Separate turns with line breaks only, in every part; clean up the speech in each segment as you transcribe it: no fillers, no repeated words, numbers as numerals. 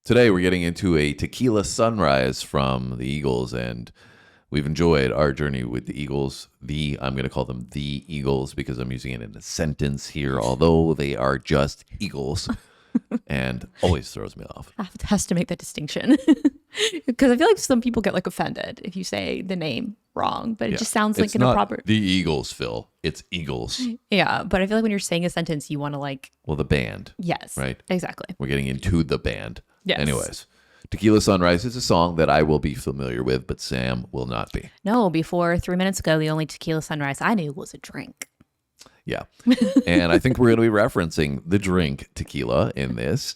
Today we're getting into a Tequila Sunrise from the Eagles, and we've enjoyed our journey with the Eagles. I'm going to call them the Eagles because I'm using it in a sentence here, although they are just Eagles, and always throws me off.
Has to make that distinction because I feel like some people get like offended if you say the name wrong, but it just sounds like
it's
an
not
improper.
The Eagles, Phil. It's Eagles.
Yeah, but I feel like when you're saying a sentence, you want to like.
Well, the band.
Yes.
Right.
Exactly.
We're getting into the band.
Yes.
Anyways, Tequila Sunrise is a song that I will be familiar with, but Sam will not be.
No, before 3 minutes ago, the only Tequila Sunrise I knew was a drink.
Yeah. And I think we're going to be referencing the drink tequila in this.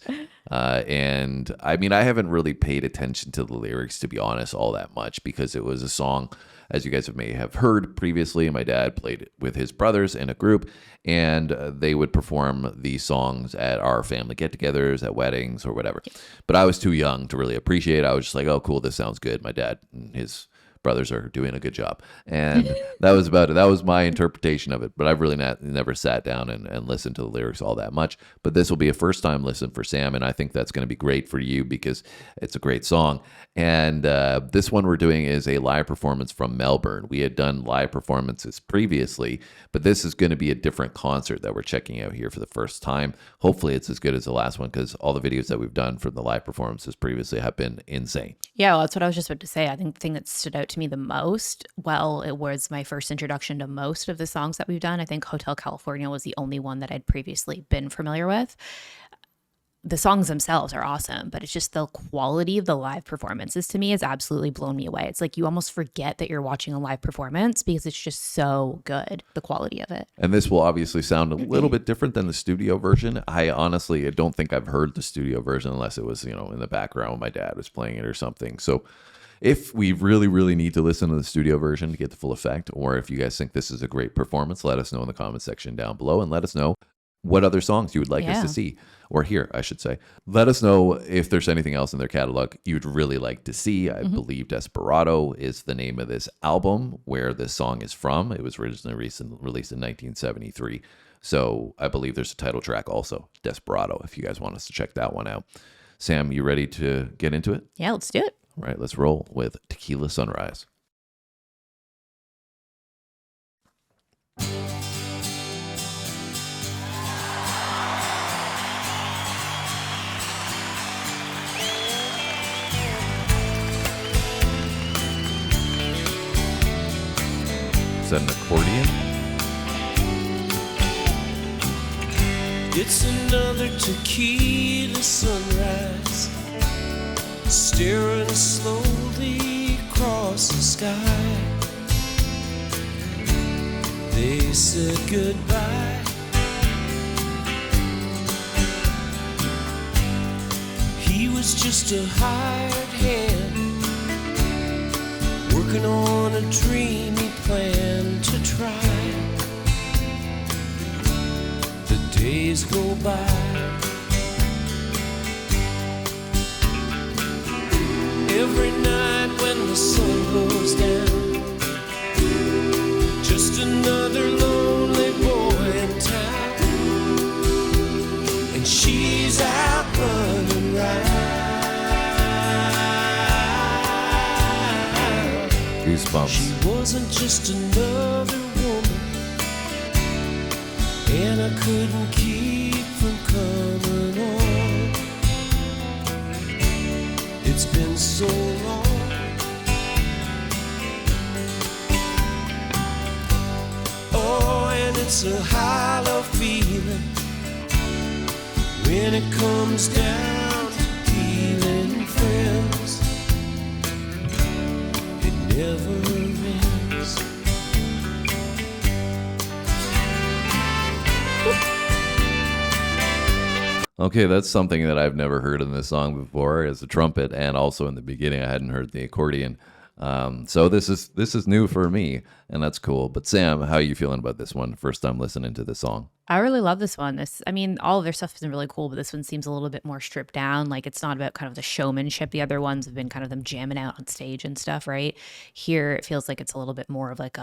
And I mean, I haven't really paid attention to the lyrics, to be honest, all that much because it was a song, as you guys may have heard previously. My dad played it with his brothers in a group, and they would perform these songs at our family get-togethers, at weddings, or whatever. But I was too young to really appreciate it. I was just like, oh, cool, this sounds good. My dad and his brothers are doing a good job, and that was about it. That was my interpretation of it, but I've really never sat down and listened to the lyrics all that much. But this will be a first time listen for Sam, and I think that's going to be great for you because it's a great song. And this one we're doing is a live performance from Melbourne. We had done live performances previously, but this is going to be a different concert that we're checking out here for the first time. Hopefully it's as good as the last one because all the videos that we've done from the live performances previously have been insane.
Yeah, well, that's what I was just about to say. I think the thing that stood out to me the most, well, it was my first introduction to most of the songs that we've done. I think Hotel California was the only one that I'd previously been familiar with. The songs themselves are awesome, but it's just the quality of the live performances to me has absolutely blown me away. It's like you almost forget that you're watching a live performance because it's just so good, the quality of it.
And this will obviously sound a little bit different than the studio version. I honestly don't think I've heard the studio version unless it was, in the background when my dad was playing it or something. So if we really, really need to listen to the studio version to get the full effect, or if you guys think this is a great performance, let us know in the comment section down below, and let us know what other songs you would like us to see, or hear, I should say. Let us know if there's anything else in their catalog you'd really like to see. I believe Desperado is the name of this album where this song is from. It was originally released in 1973. So I believe there's a title track also, Desperado, if you guys want us to check that one out. Sam, you ready to get into it?
Yeah, let's do it.
All right, let's roll with Tequila Sunrise. Is that an accordion?
It's another tequila sunrise, staring slowly across the sky. They said goodbye. He was just a hired hand, working on a dream he planned to try. The days go by. Every night when the sun goes down, just another lonely boy in town, and she's out running riot.
Goosebumps.
She wasn't just another woman, and I couldn't keep from coming on. It's been so long. Oh, and it's a hollow feeling when it comes down to dealing friends. It never ends.
Okay, that's something that I've never heard in this song before, is the trumpet, and also in the beginning I hadn't heard the accordion. So this is new for me, and that's cool. But Sam, how are you feeling about this one? First time listening to this song.
I really love this one. All of their stuff is really cool, but this one seems a little bit more stripped down. Like it's not about kind of the showmanship. The other ones have been kind of them jamming out on stage and stuff, right? Here it feels like it's a little bit more of like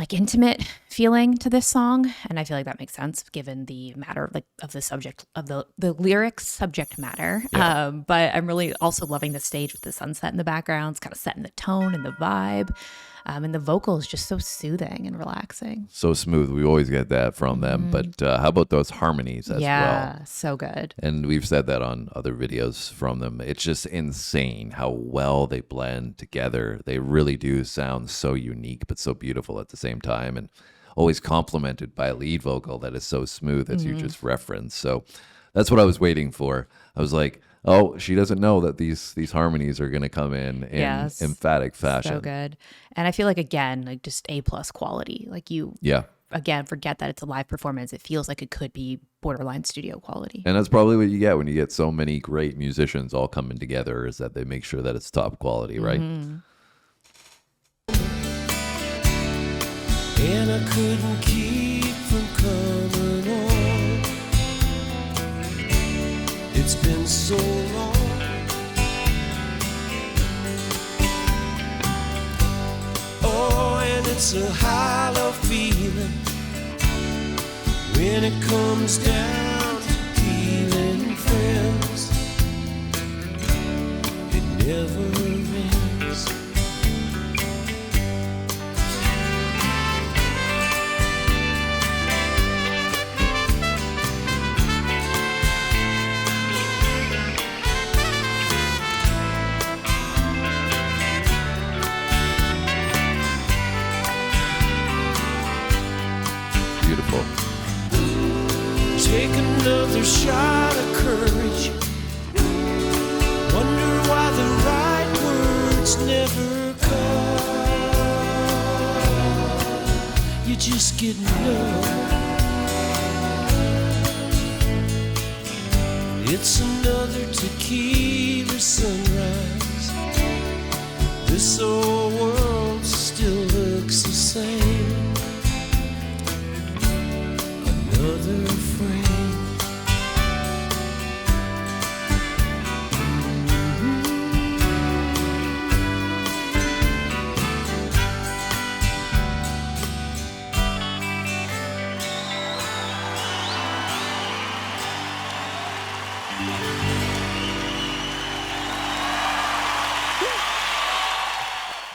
like intimate feeling to this song, and I feel like that makes sense given the matter like of the subject of the lyrics subject matter.
Yeah.
But I'm really also loving the stage with the sunset in the background. It's kind of setting the tone and the vibe, and the vocal is just so soothing and relaxing.
So smooth. We always get that from them. But how about those harmonies as well?
Yeah, so good.
And we've said that on other videos from them. It's just insane how well they blend together. They really do sound so unique, but so beautiful at the same time. And always complemented by a lead vocal that is so smooth, as you just referenced. So that's what I was waiting for. I was like, oh, she doesn't know that these harmonies are going to come in
Yes.
emphatic fashion.
So good. And I feel like, again, like just A+ quality. Like you,
Yeah.
again, forget that it's a live performance. It feels like it could be borderline studio quality.
And that's probably what you get when you get so many great musicians all coming together, is that they make sure that it's top quality, right?
And I couldn't keep from coming on. It's been so long. Oh, and it's a hollow feeling when it comes down to dealing friends. It never ends.
Beautiful.
Take another shot of courage. Wonder why the right words never come. You just get numb. It's another tequila sunrise. This old world still looks the same. Another frame.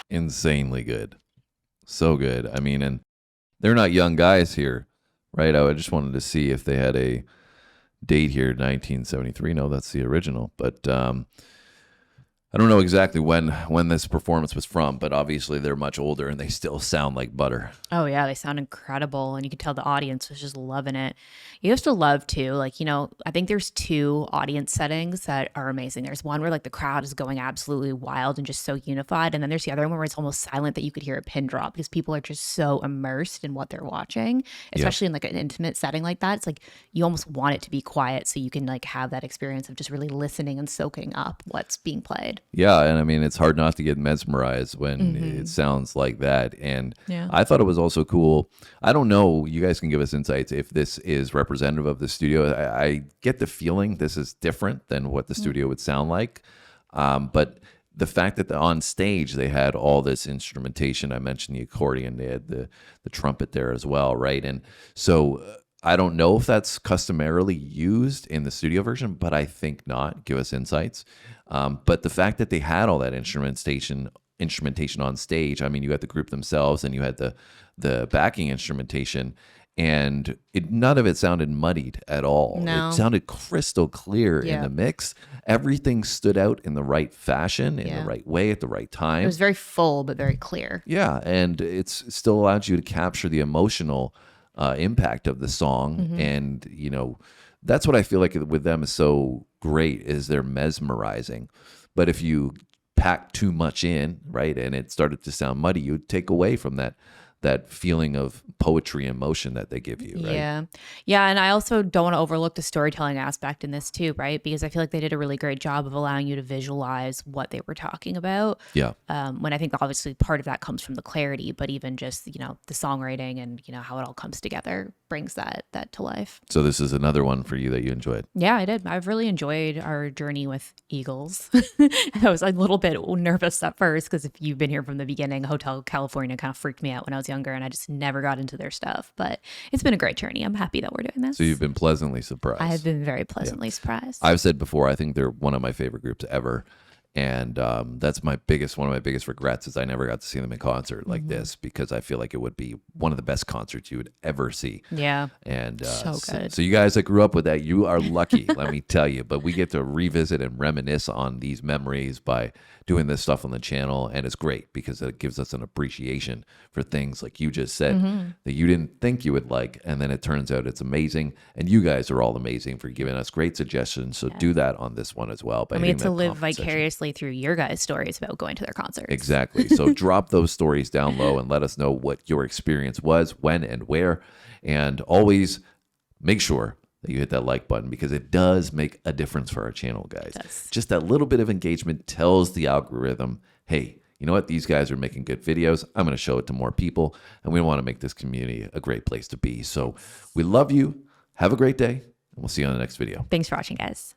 Insanely good. So good. I mean, and they're not young guys here, right? I just wanted to see if they had a date here, 1973. No, that's the original. But I don't know exactly when this performance was from, but obviously they're much older and they still sound like butter.
Oh yeah, they sound incredible, and you could tell the audience was just loving it. You have to love too, like, you know, I think there's two audience settings that are amazing. There's one where like the crowd is going absolutely wild and just so unified, and then there's the other one where it's almost silent that you could hear a pin drop because people are just so immersed in what they're watching, especially in like an intimate setting like that. It's like you almost want it to be quiet so you can like have that experience of just really listening and soaking up what's being played.
Yeah, and I mean, it's hard not to get mesmerized when it sounds like that. And
Yeah.
I thought it was also cool. I don't know, you guys can give us insights if this is representative of the studio. I get the feeling this is different than what the studio would sound like. But the fact that on stage they had all this instrumentation, I mentioned the accordion, they had the trumpet there as well, right? And so I don't know if that's customarily used in the studio version, but I think not. Give us insights. But the fact that they had all that instrumentation on stage, I mean, you had the group themselves and you had the backing instrumentation, and none of it sounded muddied at all.
No.
It sounded crystal clear in
Yeah.
the mix. Everything stood out in the right fashion, in
Yeah.
the right way, at the right
It
time.
was very full but very clear.
Yeah, and it still allowed you to capture the emotional impact of the song. And, you know, that's what I feel like with them is so great, is they're mesmerizing. But if you pack too much in, right, and it started to sound muddy, you'd take away from that feeling of poetry and motion that they give you, right?
Yeah, and I also don't want to overlook the storytelling aspect in this too, right? Because I feel like they did a really great job of allowing you to visualize what they were talking about.
Yeah.
When I think obviously part of that comes from the clarity, but even just, you know, the songwriting and, you know, how it all comes together brings that to life.
So this is another one for you that you enjoyed.
Yeah, I did. I've really enjoyed our journey with Eagles. I was a little bit nervous at first because if you've been here from the beginning, Hotel California kind of freaked me out when I was younger. younger and I just never got into their stuff. But it's been a great journey. I'm happy that we're doing this.
So you've been pleasantly surprised.
I have been very pleasantly surprised.
I've said before, I think they're one of my favorite groups ever. And that's one of my biggest regrets is I never got to see them in concert like this, because I feel like it would be one of the best concerts you would ever see.
Yeah.
And
so good.
So you guys that grew up with that, you are lucky, let me tell you. But we get to revisit and reminisce on these memories by doing this stuff on the channel. And it's great because it gives us an appreciation for things like you just said that you didn't think you would like. And then it turns out it's amazing. And you guys are all amazing for giving us great suggestions. So do that on this one as well.
We get to live vicariously through your guys' stories about going to their concerts.
Exactly. So drop those stories down low and let us know what your experience was, when and where. And always make sure that you hit that like button, because it does make a difference for our channel, guys. Just that little bit of engagement tells the algorithm, hey, you know what? These guys are making good videos. I'm going to show it to more people. And we want to make this community a great place to be. So we love you. Have a great day. And we'll see you on the next video.
Thanks for watching, guys.